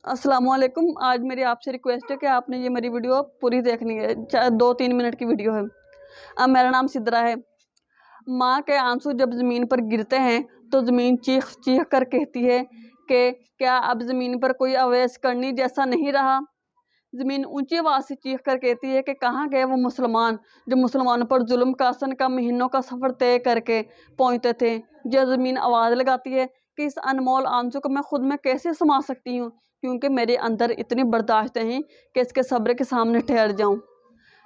अस्सलाम वालेकुम। आज मेरी आपसे रिक्वेस्ट है कि आपने ये मेरी वीडियो पूरी देखनी है, 2-3 मिनट की वीडियो है। अब मेरा नाम सिद्रा है। माँ के आंसू जब ज़मीन पर गिरते हैं तो ज़मीन चीख चीख कर कहती है कि क्या अब ज़मीन पर कोई अवैस करनी जैसा नहीं रहा। ज़मीन ऊंची आवाज़ से चीख कर कहती है कि कहाँ गए वो मुसलमान जो मुसलमानों पर जुल्म कासन का महीनों का सफ़र तय करके पहुँचते थे। जब ज़मीन आवाज़ लगाती है कि इस अनमोल आंसू को मैं खुद में कैसे समा सकती हूँ, क्योंकि मेरे अंदर इतनी बर्दाश्त नहीं कि इसके सब्र के सामने ठहर जाऊँ।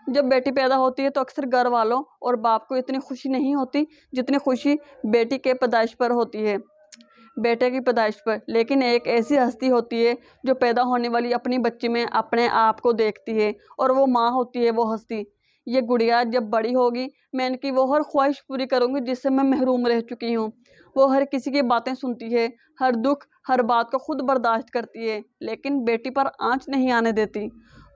जब बेटी पैदा होती है तो अक्सर घर वालों और बाप को इतनी खुशी नहीं होती जितनी खुशी बेटी के पैदाइश पर होती है, बेटे की पैदाइश पर। लेकिन एक ऐसी हस्ती होती है जो पैदा होने वाली अपनी बच्ची में अपने आप को देखती है, और वो माँ होती है वो हस्ती। ये गुड़िया जब बड़ी होगी मैं इनकी वो हर ख्वाहिश पूरी करूँगी जिससे मैं महरूम रह चुकी हूँ। वो हर किसी की बातें सुनती है, हर दुख हर बात को खुद बर्दाश्त करती है, लेकिन बेटी पर आँच नहीं आने देती।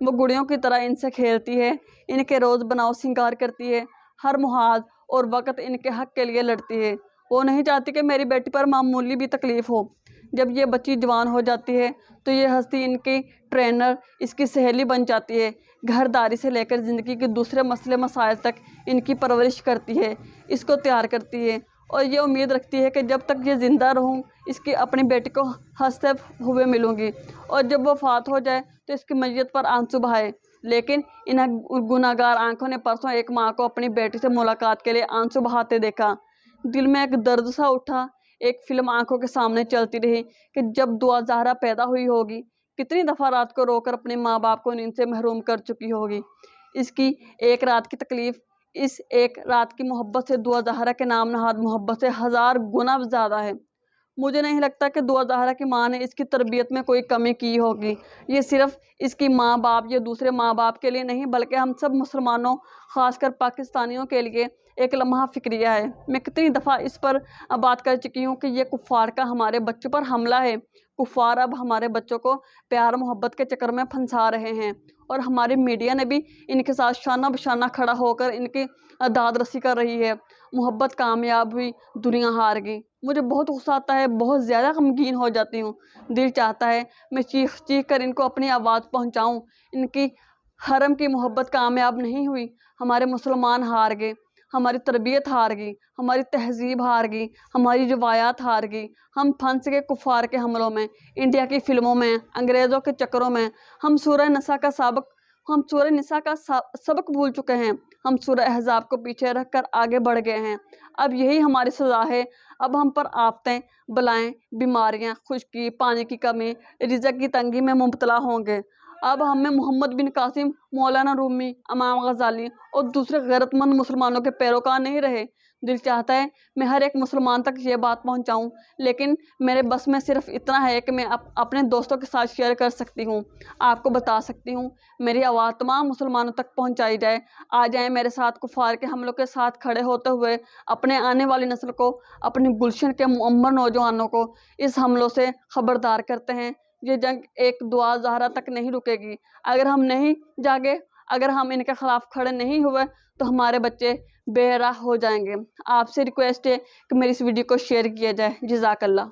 वो गुड़ियों की तरह इनसे खेलती है, इनके रोज़ बनाओ श्रृंगार करती है, हर मुहाज और वक़्त इनके हक़ के लिए लड़ती है। वो नहीं चाहती कि मेरी बेटी पर मामूली भी तकलीफ़ हो। जब ये बच्ची जवान हो जाती है तो ये हस्ती इनकी ट्रेनर, इसकी सहेली बन जाती है। घरदारी से लेकर ज़िंदगी के दूसरे मसले मसाइल तक इनकी परवरिश करती है, इसको तैयार करती है, और ये उम्मीद रखती है कि जब तक ये ज़िंदा रहूँ इसकी अपनी बेटी को हंसते हुए मिलूँगी, और जब वो फात हो जाए तो इसकी मैयत पर आंसू बहाए। लेकिन इन गुनाहगार आंखों ने परसों एक माँ को अपनी बेटी से मुलाकात के लिए आंसू बहाते देखा। दिल में एक दर्द सा उठा। एक फिल्म आंखों के सामने चलती रही कि जब दुआ ज़हरा पैदा हुई होगी कितनी दफ़ा रात को रोकर अपने माँ बाप को नींद से महरूम कर चुकी होगी। इसकी एक रात की तकलीफ़ इस एक रात की मोहब्बत से दुआ ज़हरा के नाम नहाद मोहब्बत से 1000 गुना ज़्यादा है। मुझे नहीं लगता कि दुआ ज़हरा की माँ ने इसकी तरबियत में कोई कमी की होगी। ये सिर्फ़ इसकी माँ बाप या दूसरे माँ बाप के लिए नहीं, बल्कि हम सब मुसलमानों, ख़ासकर पाकिस्तानियों के लिए एक लम्हा फ़िक्रिया है। मैं कितनी दफ़ा इस पर बात कर चुकी हूँ कि ये कुफ़ार का हमारे बच्चों पर हमला है। कुफ़ार अब हमारे बच्चों को प्यार मोहब्बत के चक्कर में फंसा रहे हैं, और हमारी मीडिया ने भी इनके साथ शाना बशाना खड़ा होकर इनकी दाद रसी कर रही है। मोहब्बत कामयाब हुई, दुनिया हार गई। मुझे बहुत गुस्सा आता है, बहुत ज़्यादा गमगीन हो जाती हूँ। दिल चाहता है मैं चीख चीख कर इनको अपनी आवाज़ पहुँचाऊँ। इनकी हरम की मोहब्बत कामयाब नहीं हुई, हमारे मुसलमान हार गए, हमारी तरबियत हार गई, हमारी तहज़ीब हार गई, हमारी रवायात हार गई। हम फंस गए कुफ़ार के हमलों में, इंडिया की फ़िल्मों में, अंग्रेज़ों के चक्करों में। हम सूरह निसा का सबक भूल चुके हैं। हम सूरह अहज़ाब को पीछे रख कर आगे बढ़ गए हैं। अब यही हमारी सज़ा है। अब हम पर आफ़तें, बलाएँ, बीमारियाँ, खुश्की, पानी की कमी, रिज़्क़ की तंगी में मुब्तला होंगे। अब हमें मोहम्मद बिन कासिम, मौलाना रूमी, इमाम गज़ाली और दूसरे गैरतमंद मुसलमानों के पैरोकार नहीं रहे। दिल चाहता है मैं हर एक मुसलमान तक ये बात पहुंचाऊं, लेकिन मेरे बस में सिर्फ इतना है कि मैं अपने दोस्तों के साथ शेयर कर सकती हूं, आपको बता सकती हूं। मेरी आवाज़ तमाम मुसलमानों तक पहुंचाई जाए। आ जाएं मेरे साथ कुफ़ार के हमलों के साथ खड़े होते हुए अपने आने वाली नस्ल को, अपनी गुलशन के मुअम्मर नौजवानों को इस हमलों से खबरदार करते हैं। ये जंग एक दुआ ज़हरा तक नहीं रुकेगी। अगर हम नहीं जागे, अगर हम इनके ख़िलाफ़ खड़े नहीं हुए तो हमारे बच्चे बेराह हो जाएंगे। आपसे रिक्वेस्ट है कि मेरी इस वीडियो को शेयर किया जाए। जज़ाकल्लाह।